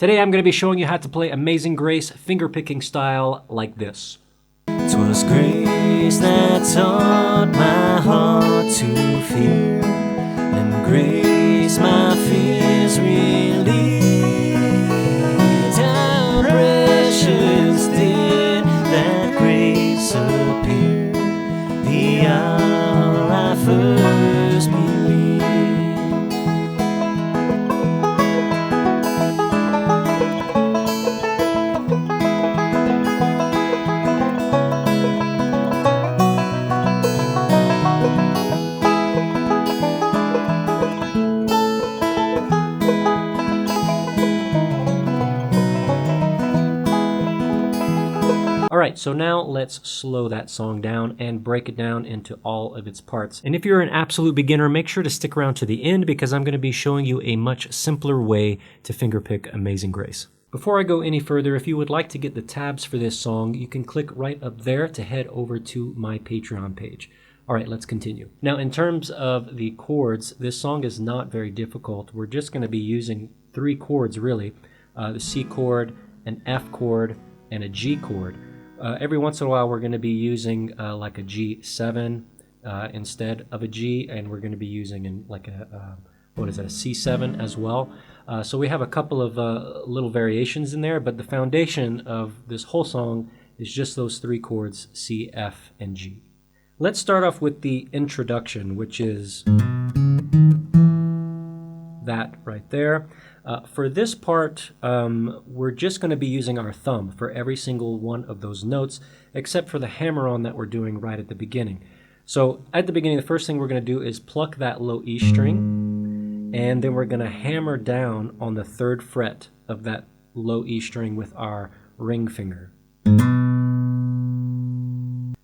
Today I'm going to be showing you how to play Amazing Grace fingerpicking style like this. 'Twas grace that taught my heart to fear, and grace my fears relieved. How precious did that grace appear the hour I first believed. Alright, so now let's slow that song down and break it down into all of its parts. And if you're an absolute beginner, make sure to stick around to the end because I'm going to be showing you a much simpler way to fingerpick Amazing Grace. Before I go any further, if you would like to get the tabs for this song, you can click right up there to head over to my Patreon page. Alright, let's continue. Now in terms of the chords, this song is not very difficult. We're just going to be using 3 chords really. The C chord, an F chord, and a G chord. Every once in a while we're going to be using like a G7 instead of a G, and we're going to be using like a C7 as well. So we have a couple of little variations in there, but the foundation of this whole song is just those 3 chords, C, F, and G. Let's start off with the introduction, which is that right there. For this part, we're just going to be using our thumb for every single one of those notes, except for the hammer-on that we're doing right at the beginning. So at the beginning, the first thing we're going to do is pluck that low E string, and then we're going to hammer down on the 3rd fret of that low E string with our ring finger.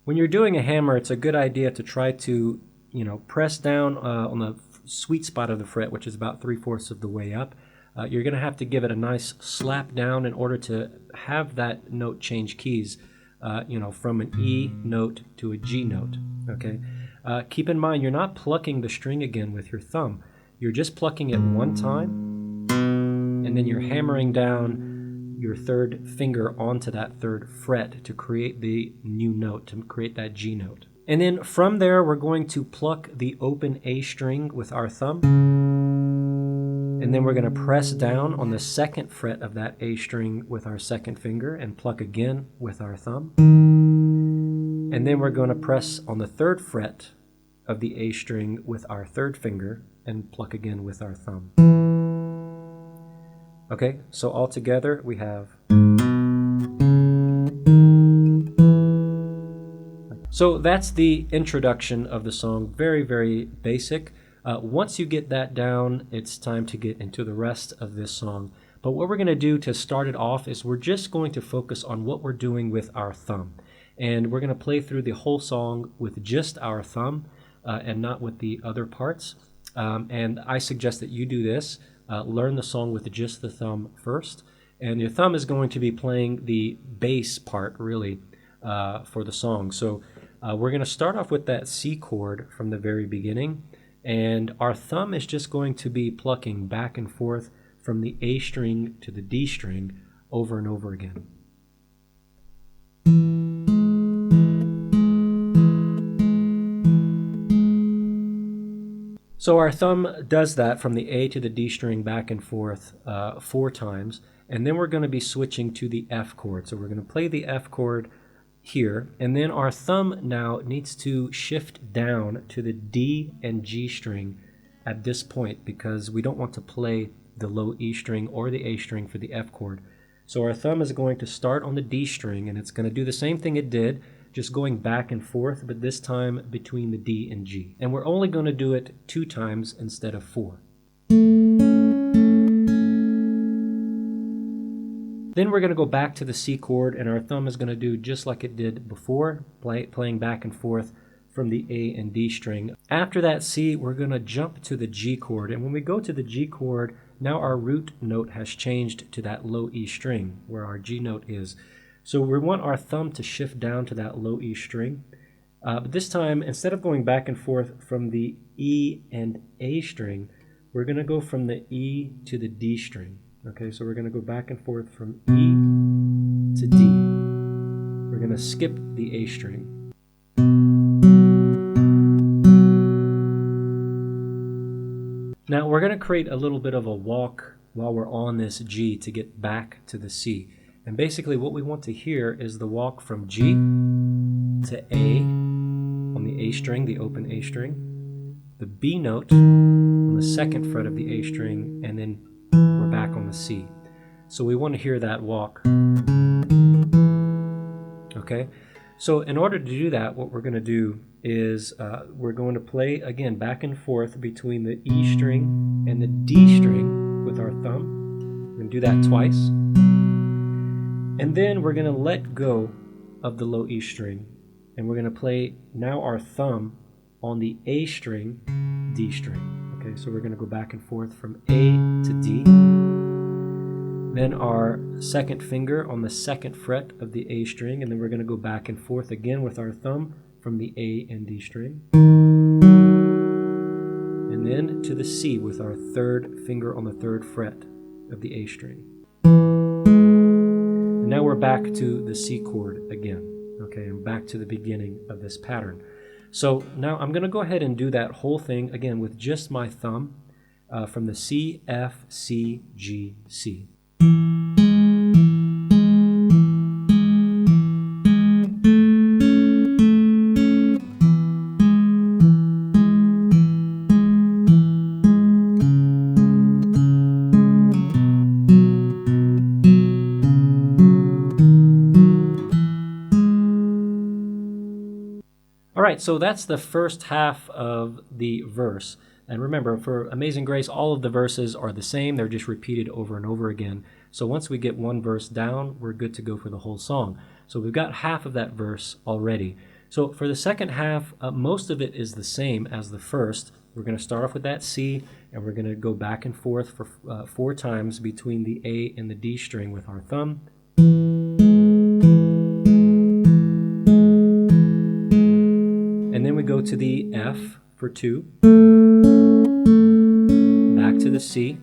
When you're doing a hammer, it's a good idea to try to, press down on the sweet spot of the fret, which is about 3/4 of the way up. You're going to have to give it a nice slap down in order to have that note change keys, from an E note to a G note. Okay. Keep in mind, you're not plucking the string again with your thumb. You're just plucking it one time, and then you're hammering down your 3rd finger onto that 3rd fret to create the new note, to create that G note. And then from there, we're going to pluck the open A string with our thumb. And then we're going to press down on the 2nd fret of that A string with our 2nd finger and pluck again with our thumb. And then we're going to press on the 3rd fret of the A string with our 3rd finger and pluck again with our thumb. Okay, so all together we have... So that's the introduction of the song. Very, very basic. Once you get that down, it's time to get into the rest of this song. But what we're going to do to start it off is we're just going to focus on what we're doing with our thumb. And we're going to play through the whole song with just our thumb and not with the other parts. And I suggest that you do this. Learn the song with just the thumb first. And your thumb is going to be playing the bass part, really, for the song. So we're going to start off with that C chord from the very beginning. And our thumb is just going to be plucking back and forth from the A string to the D string over and over again. So our thumb does that from the A to the D string back and forth 4 times. And then we're going to be switching to the F chord. So we're going to play the F chord here, and then our thumb now needs to shift down to the D and G string at this point because we don't want to play the low E string or the A string for the F chord. So our thumb is going to start on the D string, and it's going to do the same thing it did, just going back and forth, but this time between the D and G. And we're only going to do it 2 times instead of 4. Then we're going to go back to the C chord, and our thumb is going to do just like it did before, playing back and forth from the A and D string. After that C, we're going to jump to the G chord, and when we go to the G chord, now our root note has changed to that low E string, where our G note is. So we want our thumb to shift down to that low E string. But this time, instead of going back and forth from the E and A string, we're going to go from the E to the D string. Okay, so we're going to go back and forth from E to D. We're going to skip the A string. Now we're going to create a little bit of a walk while we're on this G to get back to the C. And basically what we want to hear is the walk from G to A on the A string, the open A string, the B note on the second fret of the A string, and then we're back on the C. So we want to hear that walk. Okay, so in order to do that, what we're going to do is we're going to play again back and forth between the E string and the D string with our thumb. We're going to do that twice. And then we're going to let go of the low E string, and we're going to play now our thumb on the A string, D string. Okay, so we're going to go back and forth from A to D. Then our second finger on the second fret of the A string, and then we're going to go back and forth again with our thumb from the A and D string. And then to the C with our third finger on the third fret of the A string. And now we're back to the C chord again. Okay, and back to the beginning of this pattern. So now I'm going to go ahead and do that whole thing again with just my thumb from the C, F, C, G, C. All right, so that's the first half of the verse. And remember, for Amazing Grace, all of the verses are the same. They're just repeated over and over again. So once we get one verse down, we're good to go for the whole song. So we've got half of that verse already. So for the second half, most of it is the same as the first. We're going to start off with that C, and we're going to go back and forth for 4 times between the A and the D string with our thumb. And then we go to the F for 2, back to the C,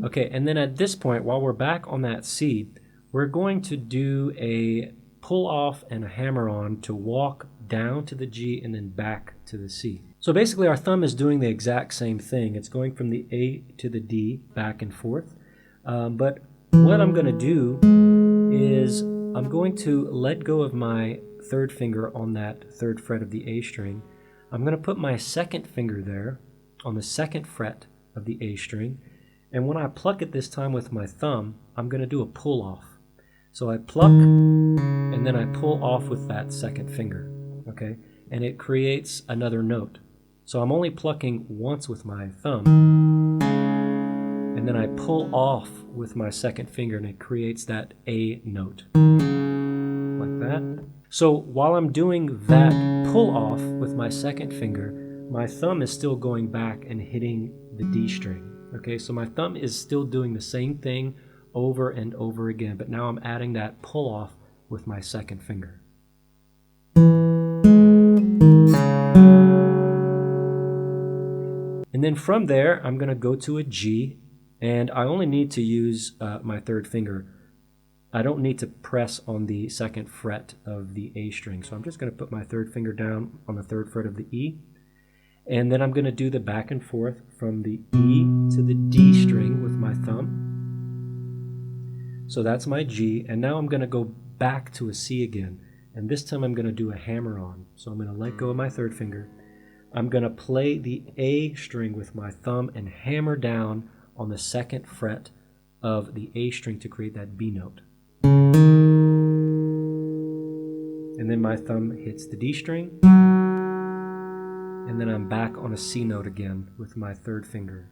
okay, and then at this point, while we're back on that C, we're going to do a pull off and a hammer on to walk down to the G and then back to the C. So basically our thumb is doing the exact same thing. It's going from the A to the D back and forth, but what I'm going to do is I'm going to let go of my third finger on that third fret of the A string. I'm going to put my second finger there on the second fret of the A string, and when I pluck it this time with my thumb, I'm going to do a pull off. So I pluck and then I pull off with that second finger, okay? And it creates another note. So I'm only plucking once with my thumb, and then I pull off with my second finger, and it creates that A note, like that. So while I'm doing that pull off with my second finger, my thumb is still going back and hitting the D string. Okay, so my thumb is still doing the same thing over and over again, but now I'm adding that pull off with my second finger. And then from there, I'm going to go to a G, and I only need to use my third finger. I don't need to press on the second fret of the A string. So I'm just going to put my third finger down on the third fret of the E. And then I'm going to do the back and forth from the E to the D string with my thumb. So that's my G. And now I'm going to go back to a C again. And this time I'm going to do a hammer on. So I'm going to let go of my third finger. I'm going to play the A string with my thumb and hammer down on the second fret of the A string to create that B note. And then my thumb hits the D string, and then I'm back on a C note again with my third finger.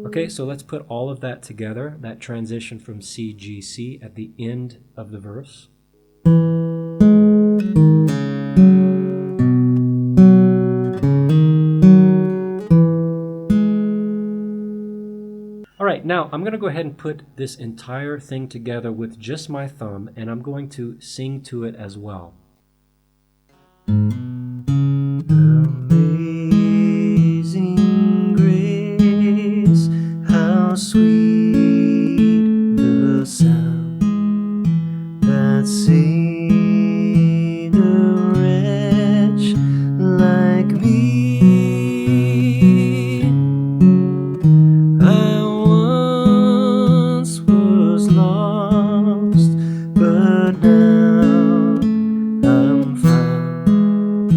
Okay, so let's put all of that together, that transition from C, G, C at the end of the verse. Alright, now I'm going to go ahead and put this entire thing together with just my thumb, and I'm going to sing to it as well. me. I once was lost, but now I'm found.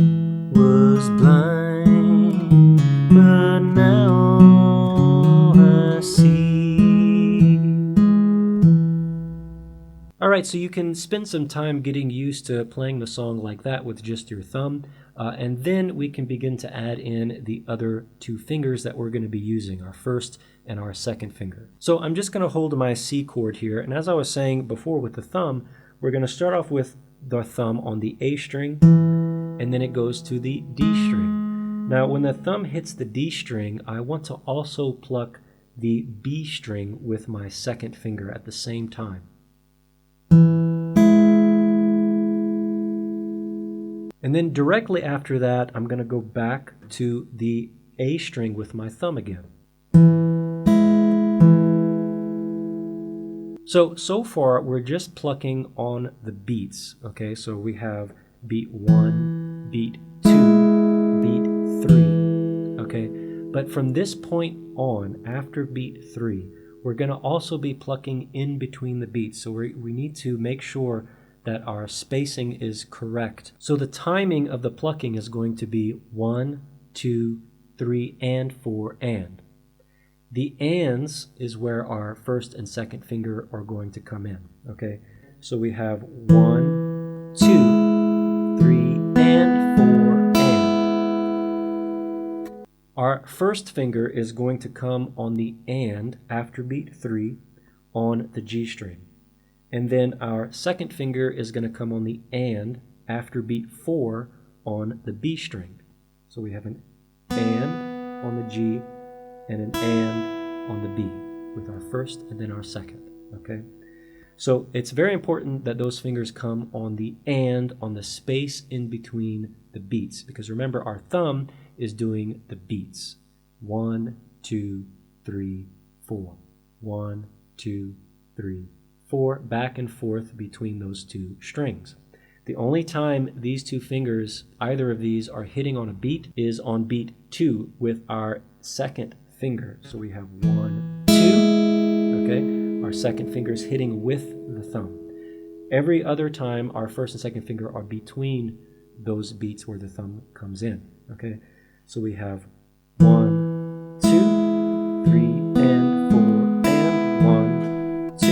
Was blind, but now I see. Alright, so you can spend some time getting used to playing the song like that with just your thumb, and then we can begin to add in the other two fingers that we're going to be using, our first and our second finger. So I'm just going to hold my C chord here, and as I was saying before with the thumb, we're going to start off with the thumb on the A string, and then it goes to the D string. Now when the thumb hits the D string, I want to also pluck the B string with my second finger at the same time. And then directly after that, I'm going to go back to the A string with my thumb again. So far, we're just plucking on the beats, okay? So we have beat 1, beat 2, beat 3, okay? But from this point on, after beat 3, we're going to also be plucking in between the beats. So we need to make sure that our spacing is correct. So the timing of the plucking is going to be 1, 2, 3, and 4, and. The ands is where our first and second finger are going to come in, okay? So we have 1, 2, 3, and 4, and. Our first finger is going to come on the and after beat 3 on the G string. And then our second finger is going to come on the and after beat 4 on the B string. So we have an and on the G and an and on the B with our first and then our second, okay? So it's very important that those fingers come on the and on the space in between the beats, because remember our thumb is doing the beats. 1, 2, 3, 4. 1, 2, 3, 4, back and forth between those two strings. The only time these two fingers, either of these, are hitting on a beat is on beat 2 with our second finger. So we have 1, 2, okay? Our second finger is hitting with the thumb. Every other time, our first and second finger are between those beats where the thumb comes in, okay? So we have 1, 2, 3, and 4, and 1, 2,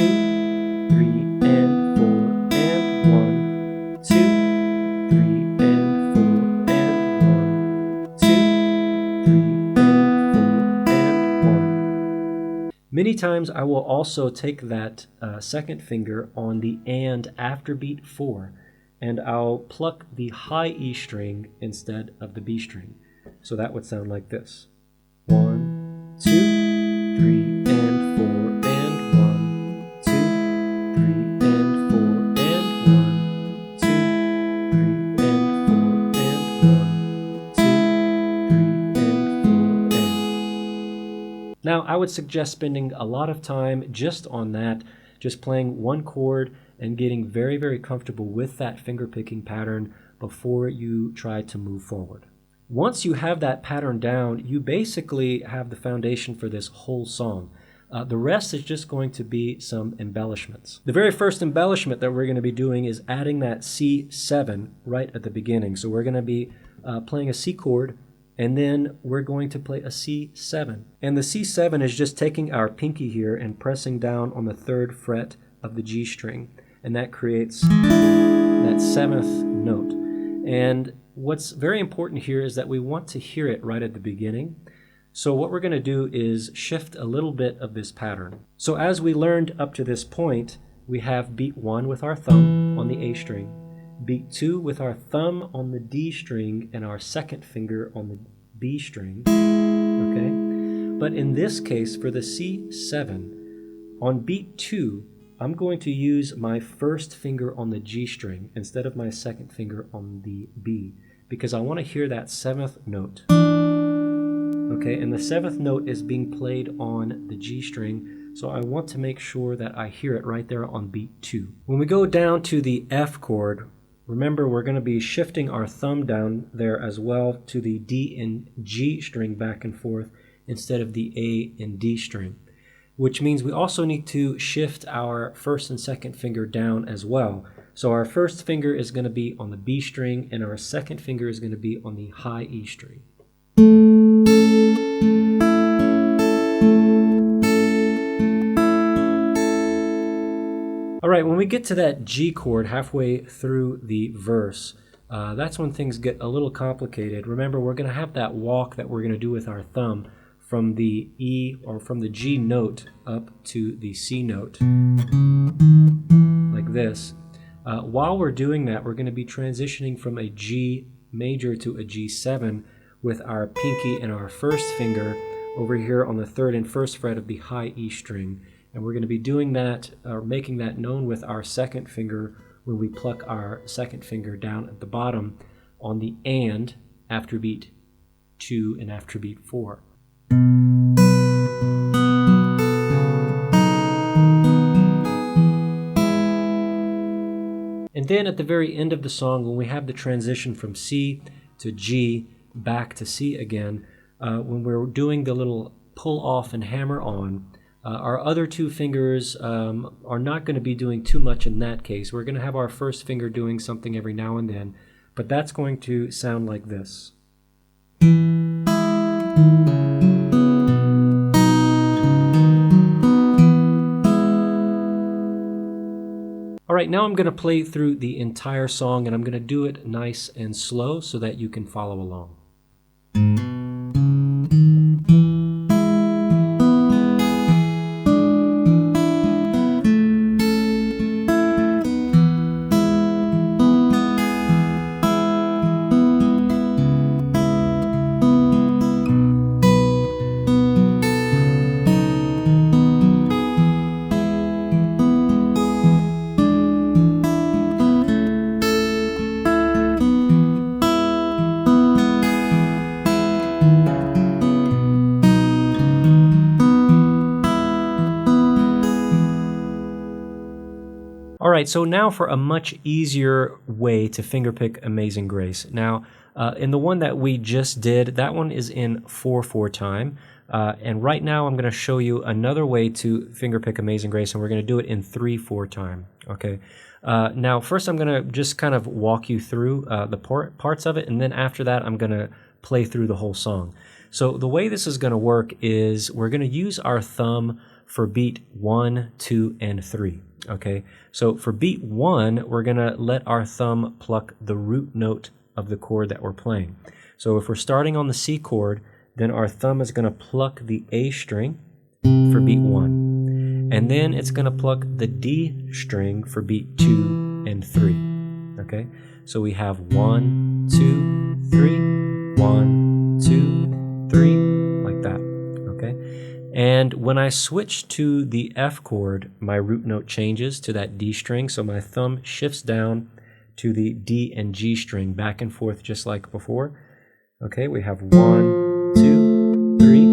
3, and 4, and 1, 2, 3, and 4, and 1, 2, 3, and 4, and 1. Many times I will also take that second finger on the and after beat 4, and I'll pluck the high E string instead of the B string. So that would sound like this. 1, 2, 3, and 4, and 1, 2, 3, and 4, and 1, 2, 3, and 4, and 1, 2, 3, and 4, and. Now, I would suggest spending a lot of time just on that, just playing one chord and getting very, very comfortable with that finger picking pattern before you try to move forward. Once you have that pattern down, you basically have the foundation for this whole song. The rest is just going to be some embellishments. The very first embellishment that we're going to be doing is adding that C7 right at the beginning. So we're going to be playing a C chord, and then we're going to play a C7. And the C7 is just taking our pinky here and pressing down on the 3rd fret of the G string. And that creates that 7th note. And what's very important here is that we want to hear it right at the beginning. So what we're going to do is shift a little bit of this pattern. So as we learned up to this point, we have beat 1 with our thumb on the A string, beat 2 with our thumb on the D string and our second finger on the B string, okay? But in this case, for the C7, on beat 2, I'm going to use my first finger on the G string instead of my second finger on the B, because I want to hear that 7th note. Okay, and the 7th note is being played on the G string, so I want to make sure that I hear it right there on beat 2. When we go down to the F chord, remember we're going to be shifting our thumb down there as well to the D and G string back and forth instead of the A and D string, which means we also need to shift our first and second finger down as well. So our first finger is going to be on the B string and our second finger is going to be on the high E string. All right, when we get to that G chord halfway through the verse, that's when things get a little complicated. Remember, we're going to have that walk that we're going to do with our thumb from the E or from the G note up to the C note, like this. While we're doing that, we're going to be transitioning from a G major to a G7 with our pinky and our first finger over here on the third and first fret of the high E string. And we're going to be doing that, or making that known with our second finger when we pluck our second finger down at the bottom on the and after beat 2 and after beat 4. And then at the very end of the song, when we have the transition from C to G back to C again, when we're doing the little pull off and hammer on, our other two fingers are not going to be doing too much in that case. We're going to have our first finger doing something every now and then, but that's going to sound like this. All right, now I'm going to play through the entire song, and I'm going to do it nice and slow so that you can follow along. All right, so now for a much easier way to fingerpick Amazing Grace. Now, in the one that we just did, that one is in 4/4 time. And right now I'm going to show you another way to fingerpick Amazing Grace, and we're going to do it in 3/4 time. Okay. Now, first I'm going to just kind of walk you through the parts of it, and then after that I'm going to play through the whole song. So the way this is going to work is we're going to use our thumb for beat 1, 2, and 3. Okay, so for beat 1, we're going to let our thumb pluck the root note of the chord that we're playing. So if we're starting on the C chord, then our thumb is going to pluck the A string for beat 1. And then it's going to pluck the D string for beat 2 and 3. Okay, so we have 1, 2, 3, 1, 2, 3, like that. Okay. And when I switch to the F chord, my root note changes to that D string, so my thumb shifts down to the D and G string, back and forth just like before. Okay, we have 1, 2, 3,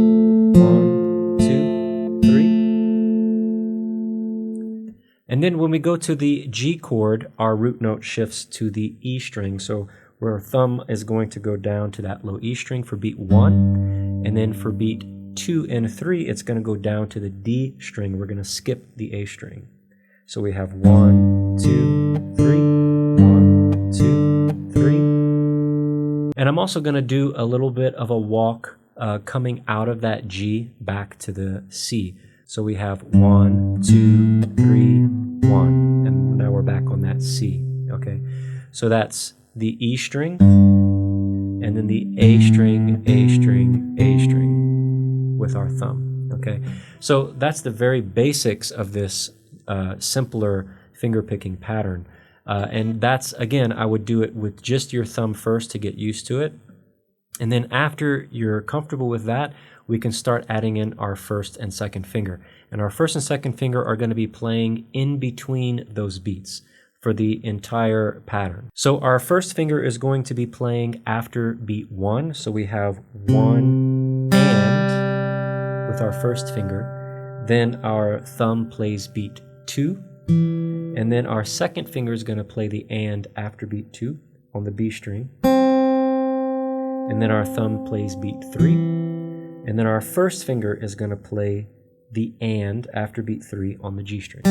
1, 2, 3. And then when we go to the G chord, our root note shifts to the E string, so where our thumb is going to go down to that low E string for beat 1, and then for beat 2 and 3, it's going to go down to the D string. We're going to skip the A string. So we have 1, 2, 3, 1, 2, 3. And I'm also going to do a little bit of a walk coming out of that G back to the C. So we have 1, 2, 3, 1. And now we're back on that C. Okay. So that's the E string, and then the A string, A string, A string, with our thumb. Okay, so that's the very basics of this simpler finger picking pattern, and that's, again, I would do it with just your thumb first to get used to it, and then after you're comfortable with that, we can start adding in our first and second finger, and our first and second finger are going to be playing in between those beats for the entire pattern. So our first finger is going to be playing after beat 1, so we have 1 and with our first finger, then our thumb plays beat 2, And then our second finger is going to play the and after beat 2 on the B string. And then our thumb plays beat 3. And then our first finger is going to play the and after beat 3 on the G string.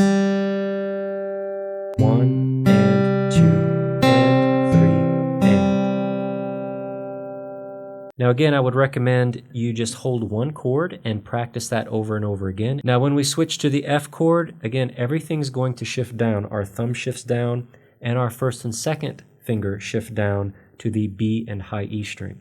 1 and 2 and 3 and. Now again, I would recommend you just hold one chord and practice that over and over again. Now when we switch to the F chord, again, everything's going to shift down. Our thumb shifts down and our first and second finger shift down to the B and high E string.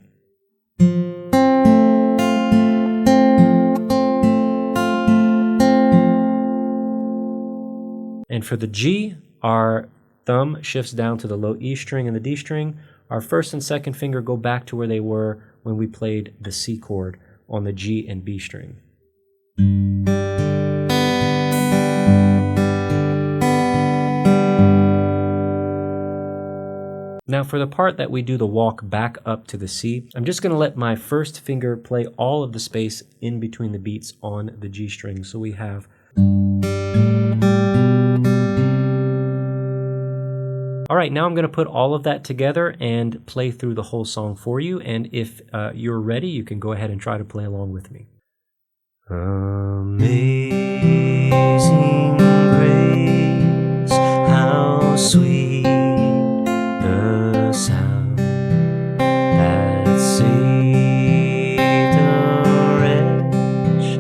And for the G, our thumb shifts down to the low E string and the D string. Our first and second finger go back to where they were when we played the C chord on the G and B string. Now for the part that we do the walk back up to the C, I'm just going to let my first finger play all of the space in between the beats on the G string. So we have... All right, now I'm going to put all of that together and play through the whole song for you. And if you're ready, you can go ahead and try to play along with me. Amazing grace, how sweet the sound that saved a wretch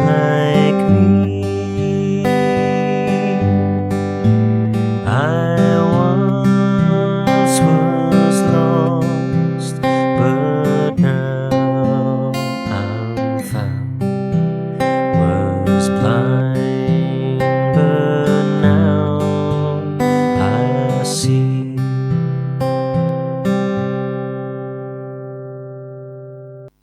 like me. I was lost, but now I'm found. Was blind, but now I see.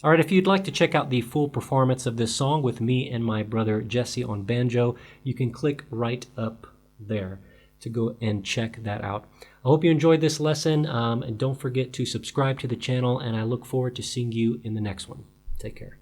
All right, if you'd like to check out the full performance of this song with me and my brother Jesse on banjo, you can click right up there to go and check that out. I hope you enjoyed this lesson, and don't forget to subscribe to the channel, and I look forward to seeing you in the next one. Take care.